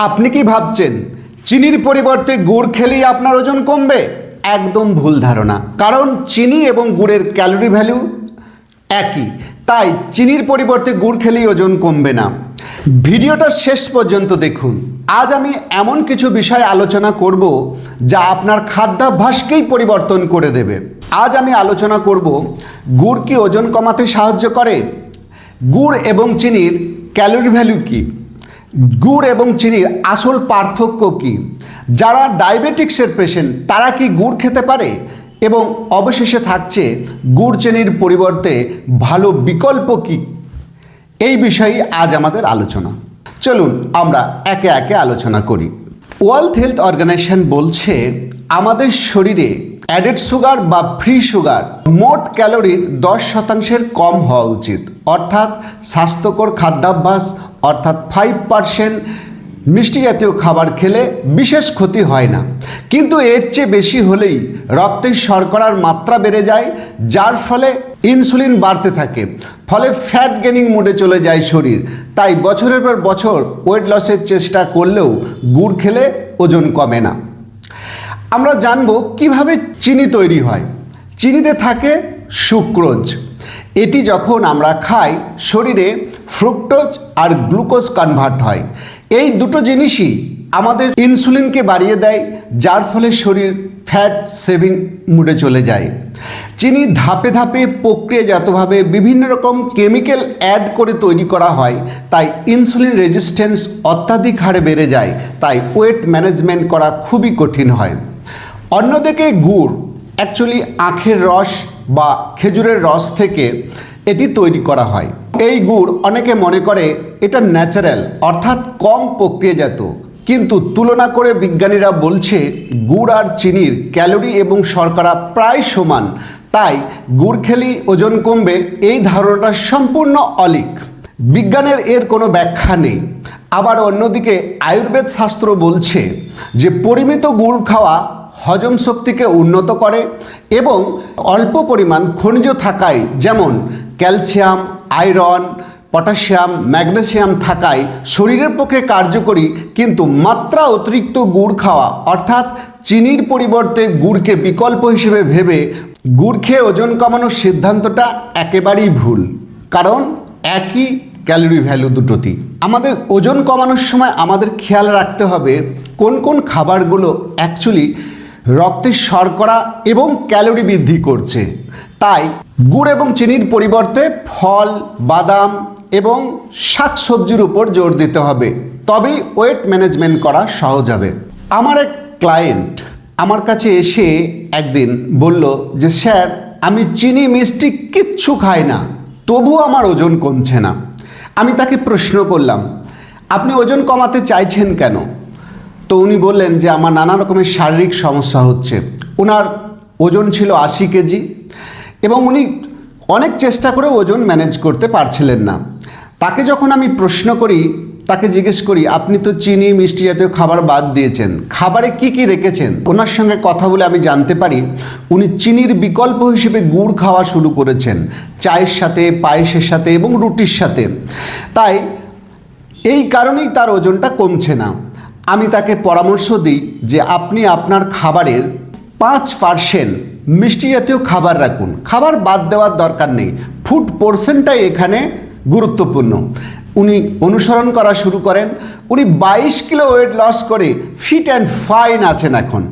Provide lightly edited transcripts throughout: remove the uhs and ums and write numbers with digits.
আপনি কি ভাবছেন চিনির পরিবর্তে গুড় খেলেই আপনার ওজন কমবে? একদম ভুল ধারণা। কারণ চিনি এবং গুড়ের ক্যালোরি ভ্যালু একই, তাই চিনির পরিবর্তে গুড় খেলেই ওজন কমবে না। ভিডিওটা শেষ পর্যন্ত দেখুন। আজ আমি এমন কিছু বিষয় আলোচনা করব যা আপনার খাদ্যাভ্যাসকেই পরিবর্তন করে দেবে। আজ আমি আলোচনা করব গুড় কি ওজন কমাতে সাহায্য করে, গুড় এবং চিনির ক্যালোরি ভ্যালু কী, গুড় এবং চিনির আসল পার্থক্য কী, যারা ডায়াবেটিক্সের পেশেন্ট তারা কি গুড় খেতে পারে, এবং অবশেষে থাকছে গুড় চিনির পরিবর্তে ভালো বিকল্প কী। এই বিষয়ে আজ আমাদের আলোচনা। চলুন আমরা একে একে আলোচনা করি। ওয়ার্ল্ড হেলথ অর্গানাইজেশন বলছে আমাদের শরীরে অ্যাডেড সুগার বা ফ্রি সুগার মোট ক্যালোরির 10% কম হওয়া উচিত। অর্থাৎ স্বাস্থ্যকর খাদ্যাভ্যাস অর্থাৎ 5% মিষ্টি জাতীয় খাবার খেলে বিশেষ ক্ষতি হয় না, কিন্তু এর চেয়ে বেশি হলেই রক্তে শর্করার মাত্রা বেড়ে যায়, যার ফলে ইনসুলিন বাড়তে থাকে, ফলে ফ্যাট গেনিং মোডে চলে যায় শরীর। তাই বছরের পর বছর ওয়েট লসের চেষ্টা করলেও গুড় খেলে ওজন কমে না। আমরা জানব কিভাবে চিনি তৈরি হয়। চিনিতে থাকে সুক্রোজ। এটি যখন আমরা খাই শরীরে ফ্রুক্টোজ আর গ্লুকোজ কনভার্ট হয়। এই দুটো জিনিসই আমাদের ইনসুলিনকে বাড়িয়ে দেয়, যার ফলে শরীর ফ্যাট সেভিং মুডে চলে যায়। চিনি ধাপে ধাপে প্রক্রিয়াজাতভাবে বিভিন্ন রকম কেমিক্যাল অ্যাড করে তৈরি করা হয়, তাই ইনসুলিন রেজিস্ট্যান্স অত্যাধিক হারে বেড়ে যায়, তাই ওয়েট ম্যানেজমেন্ট করা খুবই কঠিন হয়। অন্যদিকে গুড় অ্যাকচুয়ালি আখের রস বা খেজুরের রস থেকে এটি তৈরি করা হয়। এই গুড় অনেকে মনে করে এটা ন্যাচারাল অর্থাৎ কম প্রক্রিয়াজাত, কিন্তু তুলনা করে বিজ্ঞানীরা বলছে গুড় আর চিনির ক্যালোরি এবং শর্করা প্রায় সমান, তাই গুড় খেলেই ওজন কমবে এই ধারণাটা সম্পূর্ণ অলীক। বিজ্ঞানের এর কোনো ব্যাখ্যা নেই। আবার অন্যদিকে আয়ুর্বেদ শাস্ত্র বলছে যে পরিমিত গুড় খাওয়া হজম শক্তিকে উন্নত করে এবং অল্প পরিমাণ খনিজ থাকায়, যেমন ক্যালসিয়াম, আয়রন, পটাশিয়াম, ম্যাগনেসিয়াম থাকায় শরীরের পক্ষে কার্যকরী, কিন্তু মাত্রা অতিরিক্ত গুড় খাওয়া অর্থাৎ চিনির পরিবর্তে গুড়কে বিকল্প হিসেবে ভেবে গুড় খেয়ে ওজন কমানোর সিদ্ধান্তটা একেবারেই ভুল। কারণ একই ক্যালোরি ভ্যালু দুটোতেই। আমাদের ওজন কমানোর সময় আমাদের খেয়াল রাখতে হবে কোন কোন খাবারগুলো অ্যাকচুয়ালি রক্তের শর্করা এবং ক্যালোরি বৃদ্ধি করছে। তাই গুড় এবং চিনির পরিবর্তে ফল, বাদাম এবং শাকসবজির উপর জোর দিতে হবে, তবেই ওয়েট ম্যানেজমেন্ট করা সহজ হবে। আমার এক ক্লায়েন্ট আমার কাছে এসে একদিন বলল যে স্যার, আমি চিনি মিষ্টি কিচ্ছু খাই না, তবুও আমার ওজন কমছে না। আমি তাকে প্রশ্ন করলাম, আপনি ওজন কমাতে চাইছেন কেন? তো উনি বললেন যে আমার নানা রকমের শারীরিক সমস্যা হচ্ছে। ওনার ওজন ছিল 80 কেজি এবং উনি অনেক চেষ্টা করে ওজন ম্যানেজ করতে পারছিলেন না। তাকে যখন আমি প্রশ্ন করি, তাকে জিজ্ঞেস করি, আপনি তো চিনি মিষ্টি জাতীয় খাবার বাদ দিয়েছেন, খাবারে কি কি রেখেছেন? ওনার সঙ্গে কথা বলে আমি জানতে পারি উনি চিনির বিকল্প হিসেবে গুড় খাওয়া শুরু করেছেন, চায়ের সাথে, পায়েসের সাথে এবং রুটির সাথে। তাই এই কারণেই তার ওজনটা কমছে না। আমি তাকে পরামর্শ দিই যে আপনি আপনার খাবারের 5% মিষ্টি জাতীয় খাবার রাখুন, খাবার বাদ দেওয়ার দরকার নেই, ফুড পোর্শনটাই এখানে গুরুত্বপূর্ণ। উনি অনুসরণ করা শুরু করেন। উনি 22 কিলো ওয়েট লস করে ফিট অ্যান্ড ফাইন আছেন এখন।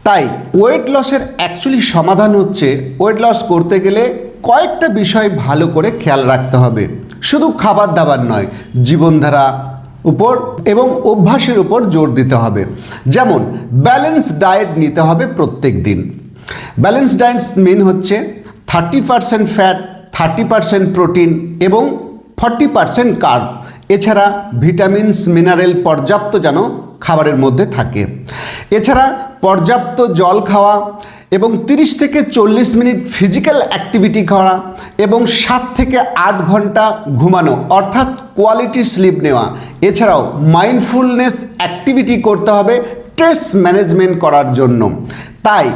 তাই ওয়েট লসের অ্যাকচুয়ালি সমাধান হচ্ছে ওয়েট লস করতে গেলে কয়েকটা বিষয় ভালো করে খেয়াল রাখতে হবে। শুধু খাবার দাবার নয়, জীবনধারা উপর এবং অভ্যাসের উপর জোর দিতে হবে। যেমন ব্যালেন্স ডায়েট নিতে হবে প্রত্যেক দিন। ব্যালেন্স ডায়েট মিন হচ্ছে 30% ফ্যাট, 30% প্রোটিন এবং 40% কার্ব। এছাড়া ভিটামিনস, মিনারেল পর্যাপ্ত যেন খাবারের মধ্যে থাকে। এছাড়া পর্যাপ্ত জল খাওয়া এবং 30 থেকে 40 মিনিট ফিজিক্যাল অ্যাক্টিভিটি করা এবং 7 থেকে 8 ঘন্টা ঘুমানো অর্থাৎ কোয়ালিটি স্লিপ নেওয়া। এছাড়াও মাইন্ডফুলনেস অ্যাক্টিভিটি করতে হবে স্ট্রেস ম্যানেজমেন্ট করার জন্য। তাই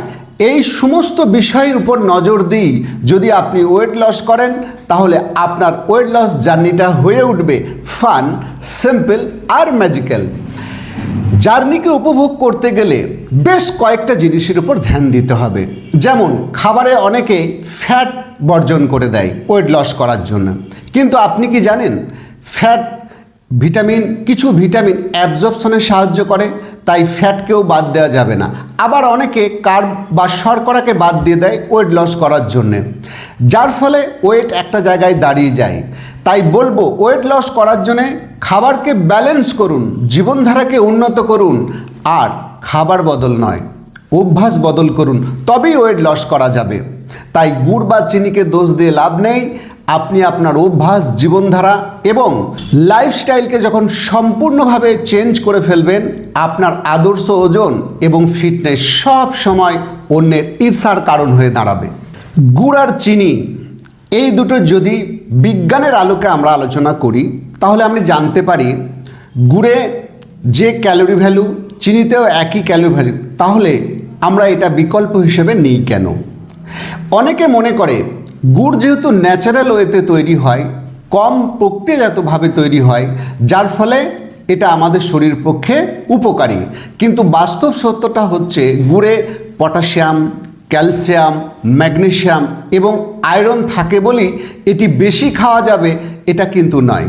এই সমস্ত বিষয়ের উপর নজর দিই যদি আপনি ওয়েট লস করেন, তাহলে আপনার ওয়েট লস জার্নিটা হয়ে উঠবে ফান, সিম্পল আর ম্যাজিক্যাল। জার্নিকে উপভোগ করতে গেলে বেশ কয়েকটা জিনিসের উপর ধ্যান দিতে হবে। যেমন খাবারে অনেকে ফ্যাট বর্জন করে দেয় ওয়েট লস করার জন্য, কিন্তু আপনি কি জানেন ফ্যাট কিছু ভিটামিন অ্যাবজর্পশনে সাহায্য করে, তাই ফ্যাটকেও বাদ দেওয়া যাবে না। আবার অনেকে কার্ব বা শর্করাকে বাদ দিয়ে দেয় ওয়েট লস করার জন্যে, যার ফলে ওয়েট একটা জায়গায় দাঁড়িয়ে যায়। তাই বলবো ওয়েট লস করার জন্যে খাবারকে ব্যালেন্স করুন, জীবনধারাকে উন্নত করুন, আর খাবার বদল নয় অভ্যাস বদল করুন, তবেই ওয়েট লস করা যাবে। তাই গুড় বা চিনিকে দোষ দিয়ে লাভ নেই। আপনি আপনার অভ্যাস, জীবনধারা এবং লাইফস্টাইলকে যখন সম্পূর্ণভাবে চেঞ্জ করে ফেলবেন, আপনার আদর্শ ওজন এবং ফিটনেস সব সময় অন্যের ঈর্ষার কারণ হয়ে দাঁড়াবে। গুড় আর চিনি এই দুটো যদি বিজ্ঞানের আলোকে আমরা আলোচনা করি, তাহলে আমরা জানতে পারি গুড়ে যে ক্যালোরি ভ্যালু, চিনিতেও একই ক্যালোরি ভ্যালু, তাহলে আমরা এটা বিকল্প হিসেবে নিই কেন? অনেকে মনে করে গুড় যেহেতু ন্যাচারাল ওয়েতে তৈরি হয়, কম প্রক্রিয়াজাতভাবে তৈরি হয়, যার ফলে এটা আমাদের শরীর পক্ষে উপকারী। কিন্তু বাস্তব সত্যটা হচ্ছে গুড়ে পটাশিয়াম, ক্যালসিয়াম, ম্যাগনেসিয়াম এবং আয়রন থাকে বলেই এটি বেশি খাওয়া যাবে এটা কিন্তু নয়।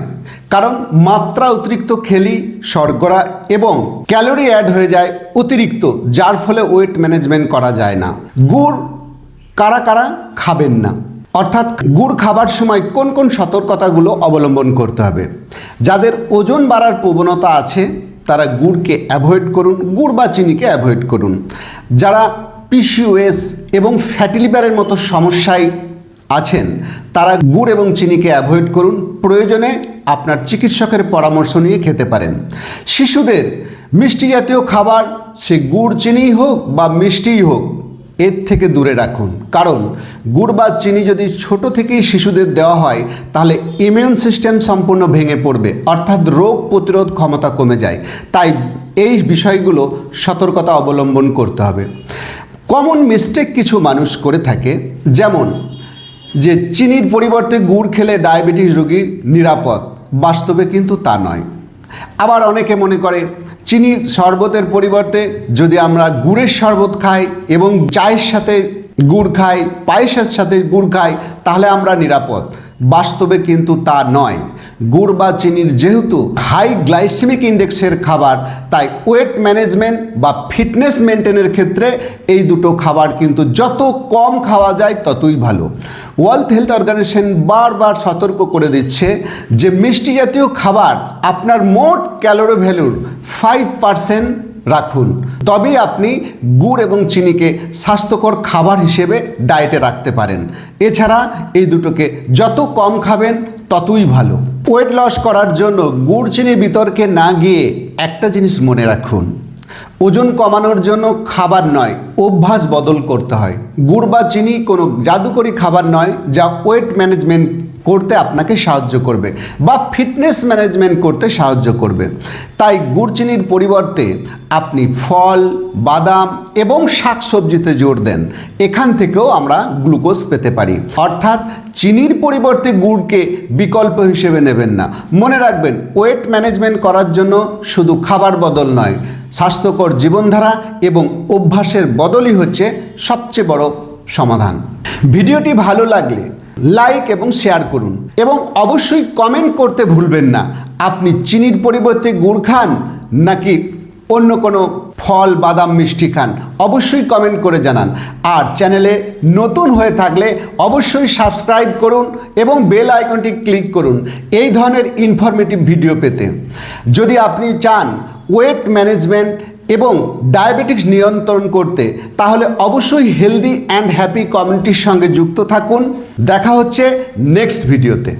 কারণ মাত্রা অতিরিক্ত খেলেই শর্করা এবং ক্যালোরি অ্যাড হয়ে যায় অতিরিক্ত, যার ফলে ওয়েট ম্যানেজমেন্ট করা যায় না। গুড় কারা কারা খাবেন না, অর্থাৎ গুড় খাবার সময় কোন কোন সতর্কতাগুলো অবলম্বন করতে হবে? যাদের ওজন বাড়ার প্রবণতা আছে তারা গুড়কে অ্যাভয়েড করুন, গুড় বা চিনিকে অ্যাভয়েড করুন। যারা পিসিওএস এবং ফ্যাটি লিভারের মতো সমস্যায় আছেন তারা গুড় এবং চিনিকে অ্যাভয়েড করুন, প্রয়োজনে আপনার চিকিৎসকের পরামর্শ নিয়ে খেতে পারেন। শিশুদের মিষ্টি জাতীয় খাবার, সে গুড় চিনিই হোক বা মিষ্টিই হোক, এর থেকে দূরে রাখুন। কারণ গুড় বা চিনি যদি ছোট থেকেই শিশুদের দেওয়া হয় তাহলে ইমিউন সিস্টেম সম্পূর্ণ ভেঙে পড়বে, অর্থাৎ রোগ প্রতিরোধ ক্ষমতা কমে যায়। তাই এই বিষয়গুলো সতর্কতা অবলম্বন করতে হবে। কমন মিস্টেক কিছু মানুষ করে থাকে, যেমন যে চিনির পরিবর্তে গুড় খেলে ডায়াবেটিস রোগী নিরাপদ, বাস্তবে কিন্তু তা নয়। আবার অনেকে মনে করে চিনির শরবতের পরিবর্তে যদি আমরা গুড়ের শরবত খাই এবং চায়ের সাথে গুড় খাই, পায়েসের সাথে গুড় খাই, তাহলে আমরা নিরাপদ। বাস্তবে কিন্তু তা নয়। গুড় বা চিনির যেহেতু হাই গ্লাইসেমিক ইন্ডেক্সের খাবার, তাই ওয়েট ম্যানেজমেন্ট বা ফিটনেস মেনটেনের ক্ষেত্রে এই দুটো খাবার কিন্তু যত কম খাওয়া যায় ততই ভালো। ওয়ার্ল্ড হেলথ অর্গানাইজেশন বারবার সতর্ক করে দিচ্ছে যে মিষ্টি জাতীয় খাবার আপনার মোট ক্যালোরি ভ্যালুর 5% রাখুন, তবেই আপনি গুড় এবং চিনিকে স্বাস্থ্যকর খাবার হিসেবে ডায়েটে রাখতে পারেন। এছাড়া এই দুটোকে যত কম খাবেন ততই ভালো। ওয়েট লস করার জন্য গুড় চিনি বিতর্কে না গিয়ে একটা জিনিস মনে রাখুন, ওজন কমানোর জন্য খাবার নয় অভ্যাস বদল করতে হয়। গুড় বা চিনি কোনো জাদুকরি খাবার নয় যা ওয়েট ম্যানেজমেন্ট করতে আপনাকে সাহায্য করবে বা ফিটনেস ম্যানেজমেন্ট করতে সাহায্য করবে। তাই গুড় চিনির পরিবর্তে আপনি ফল, বাদাম এবং শাকসবজিতে জোর দেন, এখান থেকেও আমরা গ্লুকোজ পেতে পারি। অর্থাৎ চিনির পরিবর্তে গুড়কে বিকল্প হিসেবে নেবেন না। মনে রাখবেন ওয়েট ম্যানেজমেন্ট করার জন্য শুধু খাবার বদল নয়, স্বাস্থ্যকর জীবনধারা এবং অভ্যাসের বদলই হচ্ছে সবচেয়ে বড় সমাধান। ভিডিওটি ভালো লাগলে লাইক এবং শেয়ার করুন এবং অবশ্যই কমেন্ট করতে ভুলবেন না আপনি চিনির পরিবর্তে গুড় খান নাকি অন্য কোনো ফল, বাদাম, মিষ্টি খান। অবশ্যই কমেন্ট করে জানান। আর চ্যানেলে নতুন হয়ে থাকলে অবশ্যই সাবস্ক্রাইব করুন এবং বেল আইকনটি ক্লিক করুন এই ধরনের ইনফরমেটিভ ভিডিও পেতে। যদি আপনি চান ওয়েট ম্যানেজমেন্ট এবং ডায়াবেটিক্স নিয়ন্ত্রণ করতে, তাহলে অবশ্যই হেলদি অ্যান্ড হ্যাপি কমিউনিটির সঙ্গে যুক্ত থাকুন। দেখা হচ্ছে নেক্সট ভিডিওতে।